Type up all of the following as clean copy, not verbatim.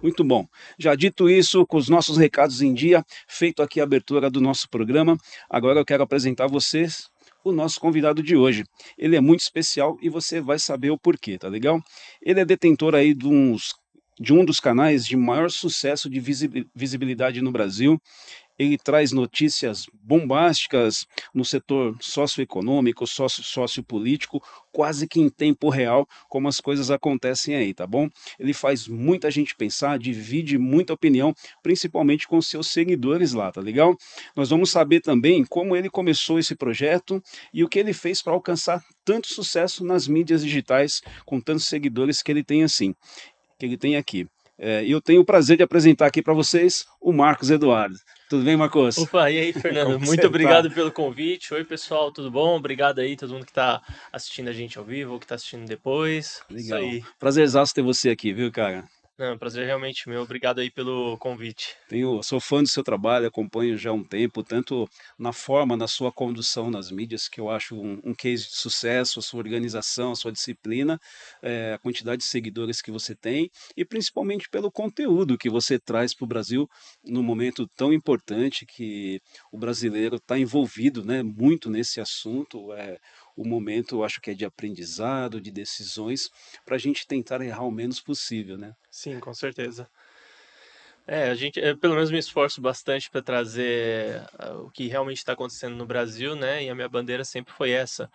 Muito bom. Já dito isso, com os nossos recados em dia, feito aqui a abertura do nosso programa, agora eu quero apresentar a vocês o nosso convidado de hoje. Ele é muito especial e você vai saber o porquê, tá legal? Ele é detentor aí de um dos canais de maior sucesso de visibilidade no Brasil. Ele traz notícias bombásticas no setor socioeconômico, sociopolítico, quase que em tempo real, como as coisas acontecem aí, tá bom? Ele faz muita gente pensar, divide muita opinião, principalmente com seus seguidores lá, tá legal? Nós vamos saber também como ele começou esse projeto e o que ele fez para alcançar tanto sucesso nas mídias digitais, com tantos seguidores que ele tem assim, que ele tem aqui. E eu tenho o prazer de apresentar aqui para vocês o Marcos Eduardo. Tudo bem, Marcos? Opa, e aí, Como Fernando? que Muito você tá? obrigado pelo convite. Oi, pessoal, tudo bom? Obrigado aí, todo mundo que tá assistindo a gente ao vivo ou que tá assistindo depois. Isso Legal. aí. Prazerzaço ter você aqui, viu, cara? Não, prazer realmente meu. Obrigado aí pelo convite. Sou fã do seu trabalho, acompanho já há um tempo, tanto na forma, na sua condução nas mídias, que eu acho um case de sucesso, a sua organização, a sua disciplina, a quantidade de seguidores que você tem, e principalmente pelo conteúdo que você traz para o Brasil num momento tão importante que o brasileiro está envolvido, né, muito nesse assunto. O momento, eu acho que é de aprendizado, de decisões, para a gente tentar errar o menos possível, né? Sim, com certeza. Eu pelo menos me esforço bastante para trazer o que realmente está acontecendo no Brasil, né? E a minha bandeira sempre foi essa.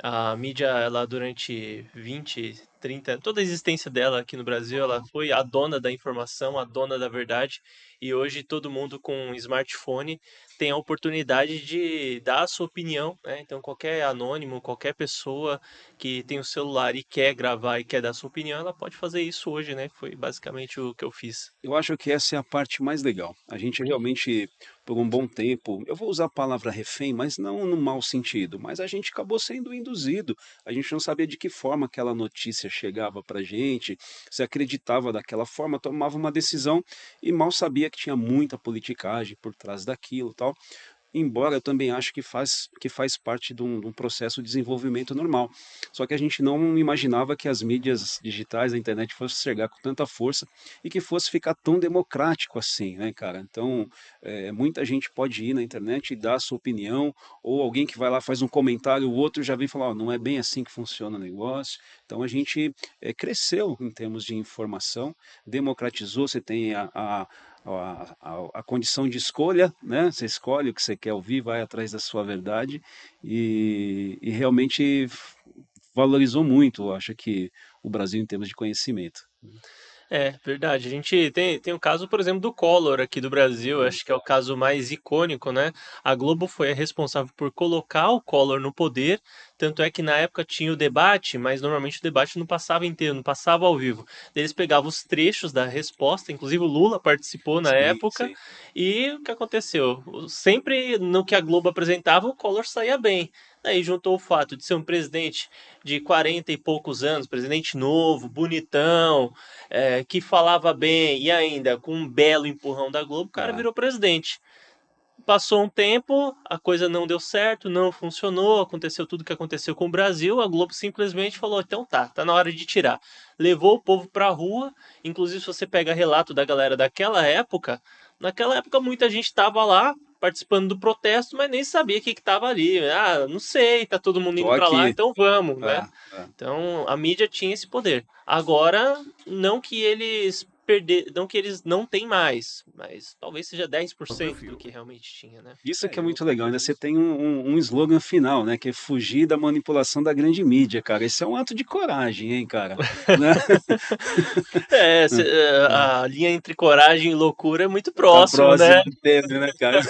A mídia, ela durante 20, 30, toda a existência dela aqui no Brasil, ela foi a dona da informação, a dona da verdade. E hoje todo mundo com um smartphone tem a oportunidade de dar a sua opinião, né? Então qualquer anônimo, qualquer pessoa que tem o celular e quer gravar e quer dar a sua opinião, ela pode fazer isso hoje, né? Foi basicamente o que eu fiz. Eu acho que essa é a parte mais legal. A gente realmente, por um bom tempo, eu vou usar a palavra refém, mas não no mau sentido, mas a gente acabou sendo induzido. A gente não sabia de que forma aquela notícia chegava para a gente, se acreditava daquela forma, tomava uma decisão e mal sabia que tinha muita politicagem por trás daquilo, tal. Embora eu também acho que faz parte de um processo de desenvolvimento normal. Só que a gente não imaginava que as mídias digitais, a internet fosse chegar com tanta força e que fosse ficar tão democrático assim, né, cara? Então, muita gente pode ir na internet e dar a sua opinião, ou alguém que vai lá faz um comentário, o outro já vem falar, "Ó, não é bem assim que funciona o negócio." Então a gente cresceu em termos de informação, democratizou, você tem a condição de escolha, né? Você escolhe o que você quer ouvir, vai atrás da sua verdade e realmente valorizou muito, eu acho que o Brasil em termos de conhecimento. É, verdade. A gente tem o caso, por exemplo, do Collor aqui do Brasil, acho que é o caso mais icônico, né? A Globo foi a responsável por colocar o Collor no poder, tanto é que na época tinha o debate, mas normalmente o debate não passava inteiro, não passava ao vivo. Eles pegavam os trechos da resposta, inclusive o Lula participou na Sim, época, sim. e o que aconteceu? Sempre no que a Globo apresentava, o Collor saía bem. Daí juntou o fato de ser um presidente de 40 e poucos anos, presidente novo, bonitão, que falava bem e ainda com um belo empurrão da Globo, o cara Ah, virou presidente. Passou um tempo, a coisa não deu certo, não funcionou, aconteceu tudo o que aconteceu com o Brasil, a Globo simplesmente falou, então tá na hora de tirar. Levou o povo pra rua, inclusive se você pega relato da galera daquela época, naquela época muita gente estava lá participando do protesto, mas nem sabia o que estava ali. Ah, não sei, tá todo mundo tô indo pra lá, aqui. então vamos, né? Ah, ah. Então a mídia tinha esse poder. Agora, não que eles não têm mais, mas talvez seja 10% do que realmente tinha, né? Isso que é Eu muito legal, ainda acredito você nisso. tem um slogan final, né, que é fugir da manipulação da grande mídia, cara. Isso é um ato de coragem, hein, cara, né? A linha entre coragem e loucura é muito Tá próximo, próximo né? do término, né, cara?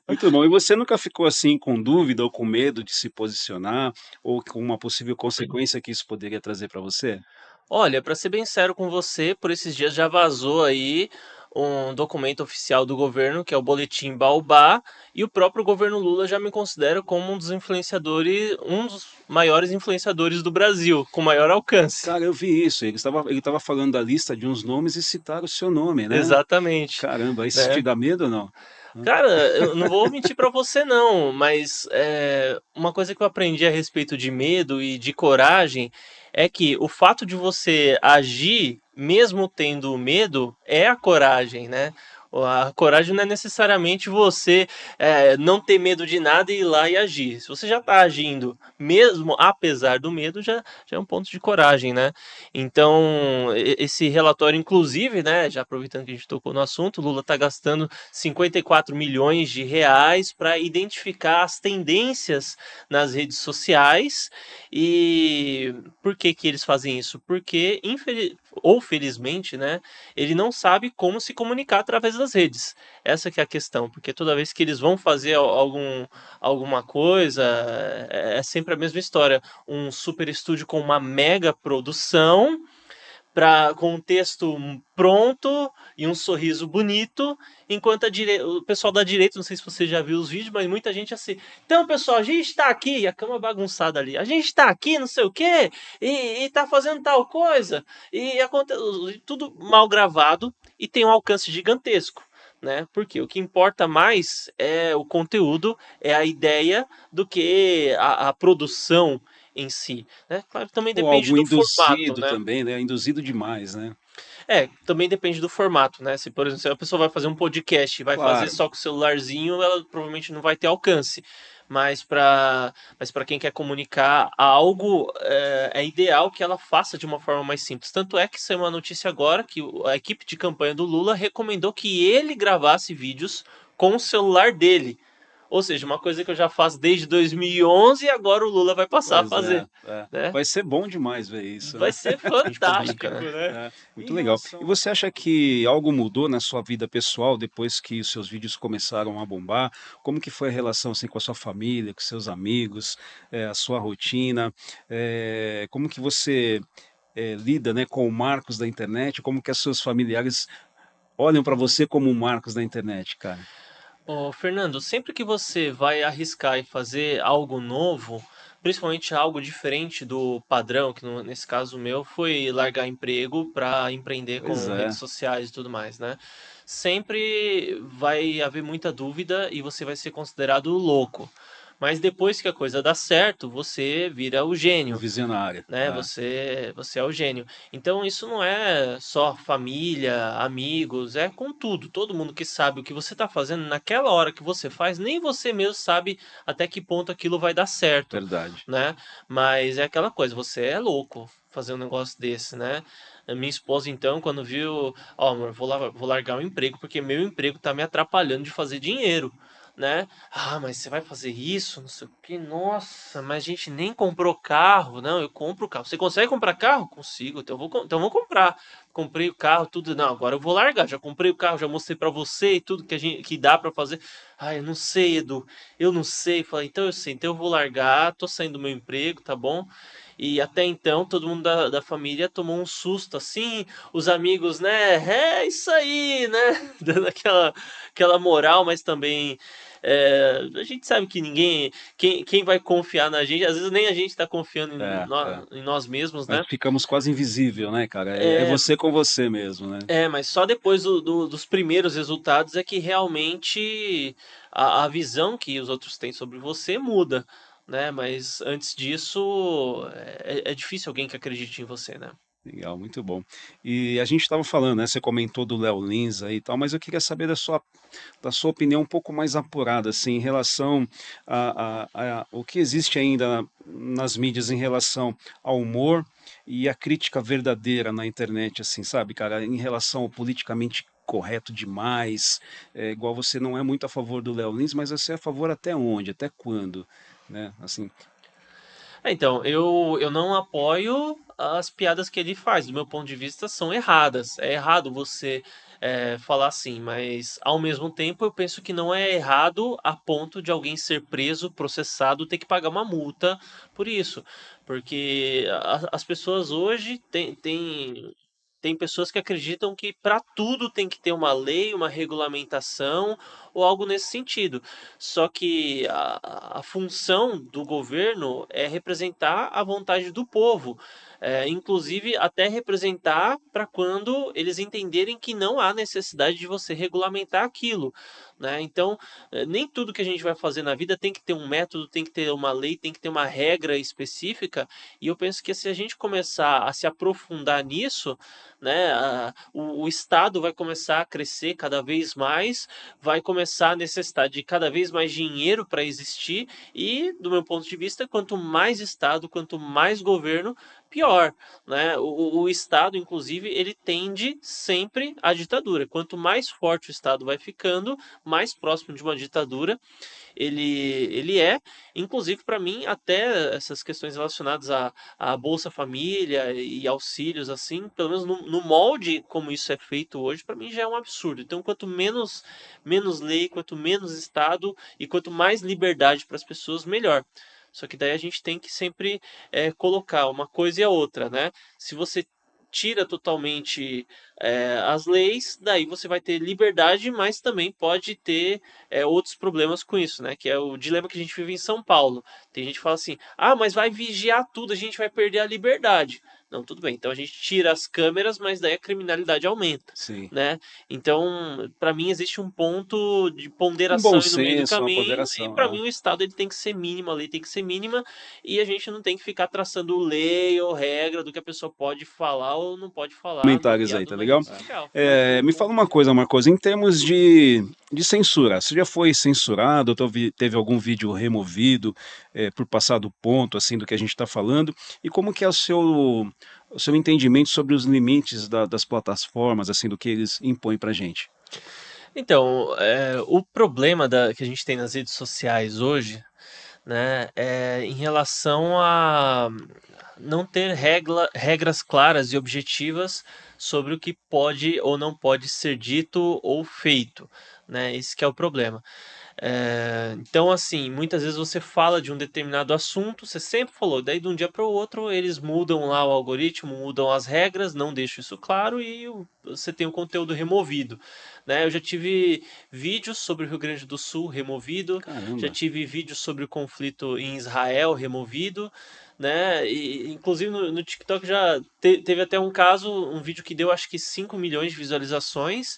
Muito bom. E você nunca ficou assim com dúvida ou com medo de se posicionar ou com uma possível consequência que isso poderia trazer para você? Olha, para ser bem sério com você, por esses dias já vazou aí um documento oficial do governo, que é o Boletim Baobá, e o próprio governo Lula já me considera como um dos maiores influenciadores do Brasil, com maior alcance. Cara, eu vi isso. Ele estava falando da lista de uns nomes e citaram o seu nome, né? Exatamente, Caramba, isso te né? dá medo ou não? Hã? Cara, eu não vou mentir pra você não, mas uma coisa que eu aprendi a respeito de medo e de coragem é que o fato de você agir, mesmo tendo medo, é a coragem, né? A coragem não é necessariamente você não ter medo de nada e ir lá e agir. Se você já está agindo, mesmo apesar do medo, já é um ponto de coragem, né? Então, esse relatório, inclusive, né, já aproveitando que a gente tocou no assunto, Lula está gastando 54 milhões de reais para identificar as tendências nas redes sociais. E por que que eles fazem isso? Porque, ou felizmente, né, ele não sabe como se comunicar através das redes. Essa que é a questão, porque toda vez que eles vão fazer alguma coisa, é sempre a mesma história. Um super estúdio com uma mega produção, com um texto pronto e um sorriso bonito, enquanto o pessoal da direita, não sei se você já viu os vídeos, mas muita gente assim, então pessoal, a gente está aqui, e a cama bagunçada ali, a gente está aqui, não sei o quê, e tá fazendo tal coisa, e tudo mal gravado e tem um alcance gigantesco. Né? Porque o que importa mais é o conteúdo, é a ideia, do que a produção em si. Né? Claro, também Ou depende algo do formato, induzido né? também, né? Induzido demais, né? Também depende do formato, né? Se, por exemplo, se a pessoa vai fazer um podcast e vai fazer Claro, só com o celularzinho, ela provavelmente não vai ter alcance. Mas para quem quer comunicar algo, é ideal que ela faça de uma forma mais simples. Tanto é que saiu uma notícia agora que a equipe de campanha do Lula recomendou que ele gravasse vídeos com o celular dele. Ou seja, uma coisa que eu já faço desde 2011 e agora o Lula vai passar a pois é, fazer, é. né? Vai ser bom demais ver isso, Vai né? ser A gente poder. fantástico, né? É, muito legal. E você acha que algo mudou na sua vida pessoal depois que os seus vídeos começaram a bombar? Como que foi a relação assim com a sua família, com seus amigos, a sua rotina? Como que você lida, né, com o Marcos da internet? Como que os seus familiares olham para você como o Marcos da internet, cara? Ô, Fernando, sempre que você vai arriscar e fazer algo novo, principalmente algo diferente do padrão, que nesse caso meu foi largar emprego para empreender Pois com redes é, sociais e tudo mais, né? Sempre vai haver muita dúvida e você vai ser considerado louco. Mas depois que a coisa dá certo, você vira o o gênio, visionário. né? Você é o gênio. Então isso não é só família, amigos, é com tudo. Todo mundo que sabe o que você está fazendo naquela hora que você faz, nem você mesmo sabe até que ponto aquilo vai dar certo, Verdade. né? Mas é aquela coisa, você é louco fazer um negócio desse, né? A minha esposa então, quando viu, ó, amor, vou largar o emprego porque meu emprego tá me atrapalhando de fazer dinheiro. Né? Ah, mas você vai fazer isso? Não sei o que. Nossa, mas a gente nem comprou carro. Não, eu compro carro. Você consegue comprar carro? Consigo. Então eu vou comprar. Comprei o carro, tudo. Não, agora eu vou largar. Já comprei o carro, já mostrei pra você e tudo que dá pra fazer. Ah, eu não sei, Edu. Eu não sei. Falei, então eu sei. Então eu vou largar. Tô saindo do meu emprego, tá bom? E até então todo mundo da família tomou um susto assim, os amigos, né? É isso aí, né? Dando aquela moral, mas também a gente sabe que quem vai confiar na gente, às vezes nem a gente está confiando É, é. em nós mesmos, Mas né? ficamos quase invisível, né, cara? É É, você com você mesmo, né? mas só depois dos primeiros resultados é que realmente a visão que os outros têm sobre você muda, né? Mas antes disso, é difícil alguém que acredite em você, né? Legal, muito bom. E a gente estava falando, né? Você comentou do Léo Lins aí e tal, mas eu queria saber da sua opinião um pouco mais apurada, assim, em relação a o que existe ainda nas mídias em relação ao humor e a crítica verdadeira na internet, assim, sabe, cara, em relação ao politicamente correto demais, igual você não é muito a favor do Léo Lins, mas você é a favor até onde, até quando, né? Assim, Então, eu não apoio as piadas que ele faz. Do meu ponto de vista, são erradas. É errado você falar assim, mas ao mesmo tempo eu penso que não é errado a ponto de alguém ser preso, processado, ter que pagar uma multa por isso. Porque as pessoas hoje tem pessoas que acreditam que para tudo tem que ter uma lei, uma regulamentação ou algo nesse sentido. Só que a função do governo é representar a vontade do povo, inclusive até representar para quando eles entenderem que não há necessidade de você regulamentar aquilo. né? Então, nem tudo que a gente vai fazer na vida tem que ter um método, tem que ter uma lei, tem que ter uma regra específica. E eu penso que se a gente começar a se aprofundar nisso, né, o Estado vai começar a crescer cada vez mais, vai começar a necessitar de cada vez mais dinheiro para existir. E, do meu ponto de vista, quanto mais Estado, quanto mais governo, pior, né? O Estado, inclusive, ele tende sempre à ditadura. Quanto mais forte o Estado vai ficando, mais próximo de uma ditadura ele é. Inclusive, para mim, até essas questões relacionadas à Bolsa Família e auxílios, assim, pelo menos no molde como isso é feito hoje, para mim já é um absurdo. Então, quanto menos lei, quanto menos Estado e quanto mais liberdade para as pessoas, melhor. Só que daí a gente tem que sempre colocar uma coisa e a outra, né? Se você tira totalmente as leis, daí você vai ter liberdade, mas também pode ter outros problemas com isso, né? Que é o dilema que a gente vive em São Paulo. Tem gente que fala assim: ah, mas vai vigiar tudo, a gente vai perder a liberdade. Não, tudo bem. Então a gente tira as câmeras, mas daí a criminalidade aumenta, Sim. né? Então, para mim existe um ponto de Um bom ponderação aí no meio do senso, uma caminho, e ponderação, para é. mim o Estado ele tem que ser mínimo, a lei tem que ser mínima, e a gente não tem que ficar traçando lei ou regra do que a pessoa pode falar ou não pode falar no Comentários aí, guiado tá numa legal? rede social. Me fala uma coisa, Marcos, em termos de censura, você já foi censurado, ou teve algum vídeo removido por passar do ponto, assim, do que a gente está falando? E como que é o seu entendimento sobre os limites das plataformas, assim, do que eles impõem pra gente? Então, o problema que a gente tem nas redes sociais hoje, né, é em relação a não ter regras claras e objetivas sobre o que pode ou não pode ser dito ou feito, né? Esse que é o problema. Então, assim, muitas vezes você fala de um determinado assunto, você sempre falou, daí de um dia para o outro eles mudam lá o algoritmo, mudam as regras, não deixam isso claro e você tem o conteúdo removido, né? Eu já tive vídeos sobre o Rio Grande do Sul removido, já Caramba, tive vídeos sobre o conflito em Israel removido, né? E, inclusive no TikTok já teve até um caso, um vídeo que deu acho que 5 milhões de visualizações.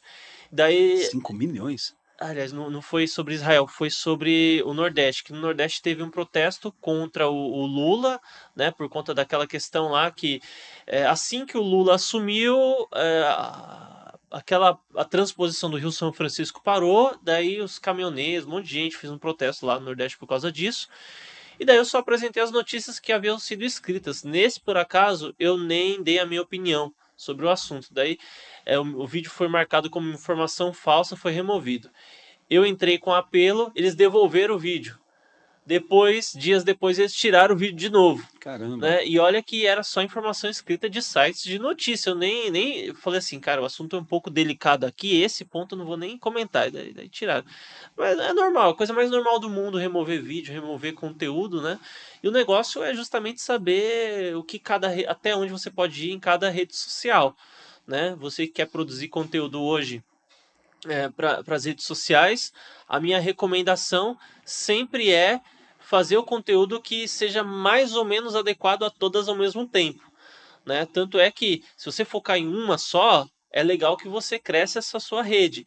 Daí 5 milhões? Aliás, não foi sobre Israel, foi sobre o Nordeste, que no Nordeste teve um protesto contra o Lula, né, por conta daquela questão lá que assim que o Lula assumiu, a transposição do Rio São Francisco parou, daí os caminhoneiros, um monte de gente fez um protesto lá no Nordeste por causa disso, e daí eu só apresentei as notícias que haviam sido escritas. Nesse, por acaso, eu nem dei a minha opinião sobre o assunto. Daí o vídeo foi marcado como informação falsa, foi removido. Eu entrei com apelo, eles devolveram o vídeo. Depois, dias depois, eles tiraram o vídeo de novo. Caramba, Né? E olha que era só informação escrita de sites de notícia. Eu nem falei assim, cara, o assunto é um pouco delicado aqui, esse ponto eu não vou nem comentar. Daí tiraram. Mas é normal, a coisa mais normal do mundo remover vídeo, remover conteúdo, né? E o negócio é justamente saber o que até onde você pode ir em cada rede social. Né? Você que quer produzir conteúdo hoje para as redes sociais, a minha recomendação sempre é fazer o conteúdo que seja mais ou menos adequado a todas ao mesmo tempo, né? Tanto é que se você focar em uma só, é legal que você cresça essa sua rede.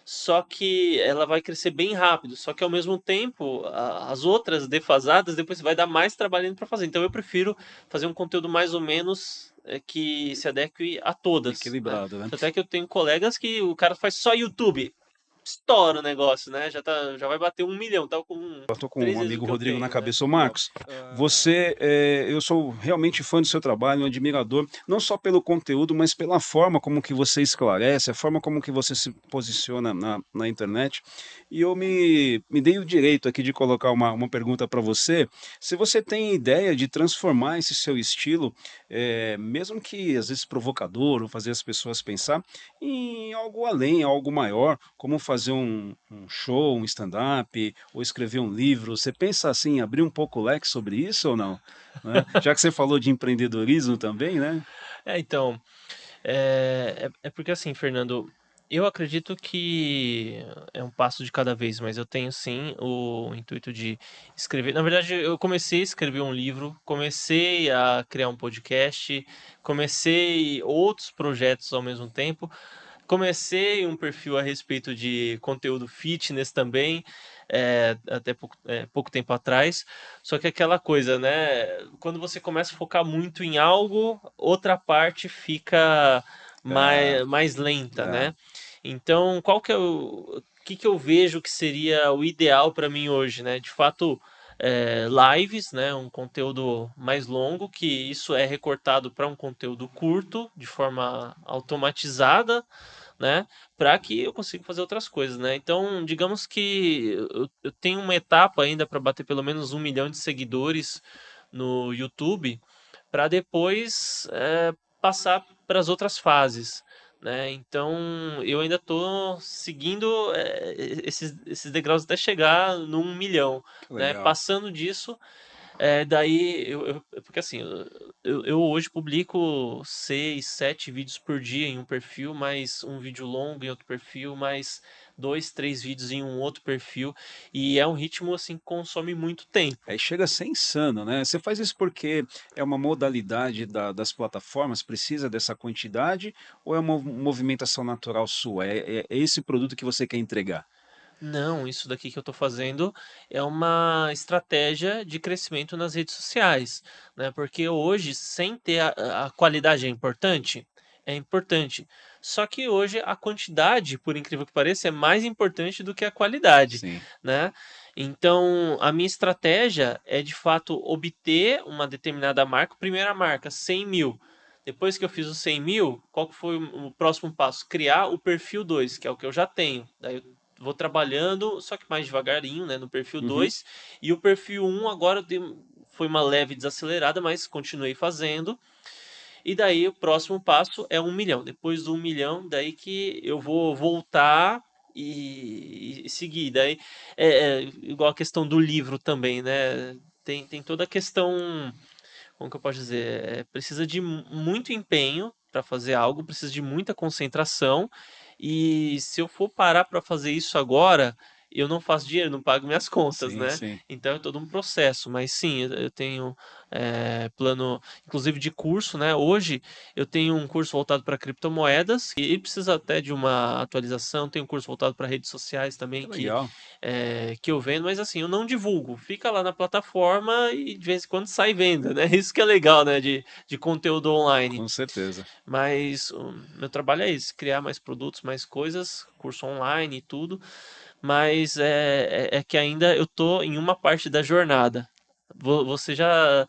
Só que ela vai crescer bem rápido. Só que ao mesmo tempo, as outras defasadas, depois vai dar mais trabalho para fazer. Então eu prefiro fazer um conteúdo mais ou menos que se adeque a todas, né? equilibrado, né? Tanto é que eu tenho colegas que o cara faz só YouTube. Estoura o negócio, né? Já vai bater 1 milhão. Tá com Eu tô com um 3 vezes o amigo que eu Rodrigo na tenho, né? cabeça. Ô Marcos, eu sou realmente fã do seu trabalho, um admirador, não só pelo conteúdo, mas pela forma como que você esclarece, a forma como que você se posiciona na internet. E eu me dei o direito aqui de colocar uma pergunta para você, se você tem ideia de transformar esse seu estilo, mesmo que às vezes provocador, ou fazer as pessoas pensar, em algo além, algo maior, como fazer um show, um stand-up, ou escrever um livro. Você pensa assim, em abrir um pouco o leque sobre isso ou não? Né? Já que você falou de empreendedorismo também, né? Então, é porque assim, Fernando, eu acredito que é um passo de cada vez, mas eu tenho sim o intuito de escrever. Na verdade, eu comecei a escrever um livro, comecei a criar um podcast, comecei outros projetos ao mesmo tempo. Comecei um perfil a respeito de conteúdo fitness também, até pouco tempo atrás. Só que aquela coisa, né? Quando você começa a focar muito em algo, outra parte fica É, mais lenta, é, né? Então, qual que é o que eu vejo que seria o ideal para mim hoje, né? De fato, lives, né? Um conteúdo mais longo, que isso é recortado para um conteúdo curto, de forma automatizada, né? Para que eu consiga fazer outras coisas, né? Então, digamos que eu tenho uma etapa ainda para bater pelo menos 1 milhão de seguidores no YouTube, para depois passar para as outras fases. Né? Então eu ainda estou seguindo esses degraus até chegar no 1 milhão. que Né? legal. Passando disso, daí, porque assim, eu hoje publico 6, 7 vídeos por dia em um perfil, mais um vídeo longo em outro perfil, mais 2, 3 vídeos em um outro perfil, e é um ritmo assim que consome muito tempo. Aí chega a ser insano, né? Você faz isso porque é uma modalidade das plataformas, precisa dessa quantidade, ou é uma movimentação natural sua? É esse produto que você quer entregar? Não, isso daqui que eu estou fazendo é uma estratégia de crescimento nas redes sociais, né? Porque hoje, sem ter a qualidade é importante. Só que hoje a quantidade, por incrível que pareça, é mais importante do que a qualidade, Sim. né? Então, a minha estratégia é de fato obter uma determinada marca. Primeira marca, 100 mil. Depois que eu fiz os 100 mil, qual que foi o próximo passo? Criar o perfil 2, que é o que eu já tenho. Daí eu vou trabalhando, só que mais devagarinho, né, no perfil Uhum. 2. E o perfil 1 agora foi uma leve desacelerada, mas continuei fazendo. E daí o próximo passo é 1 milhão. Depois do 1 milhão, daí que eu vou voltar e seguir. Daí é igual a questão do livro também, né? Tem toda a questão, como que eu posso dizer? Precisa de muito empenho para fazer algo, precisa de muita concentração. E se eu for parar para fazer isso agora, eu não faço dinheiro, não pago minhas contas, Sim, né? sim. Então é todo um processo. Mas sim, eu tenho plano, inclusive de curso, né? Hoje eu tenho um curso voltado para criptomoedas e precisa até de uma atualização. Tem um curso voltado para redes sociais Que também legal. que eu vendo, mas assim, eu não divulgo. Fica lá na plataforma e de vez em quando sai venda, né? Isso que é legal, né? De conteúdo online. Com certeza. Mas o meu trabalho é esse, criar mais produtos, mais coisas, curso online e tudo. Mas é que ainda eu tô em uma parte da jornada. Você já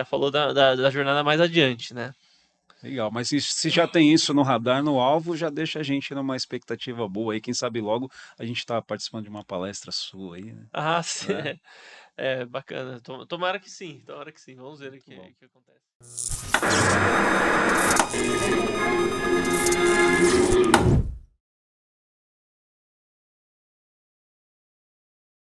falou da jornada mais adiante, né? Legal, mas se já tem isso no radar, no alvo, já deixa a gente numa expectativa boa aí. Quem sabe logo a gente está participando de uma palestra sua aí, né? Ah, Né? bacana. Tomara que sim, tomara que sim. Vamos ver o Muito bom. que acontece.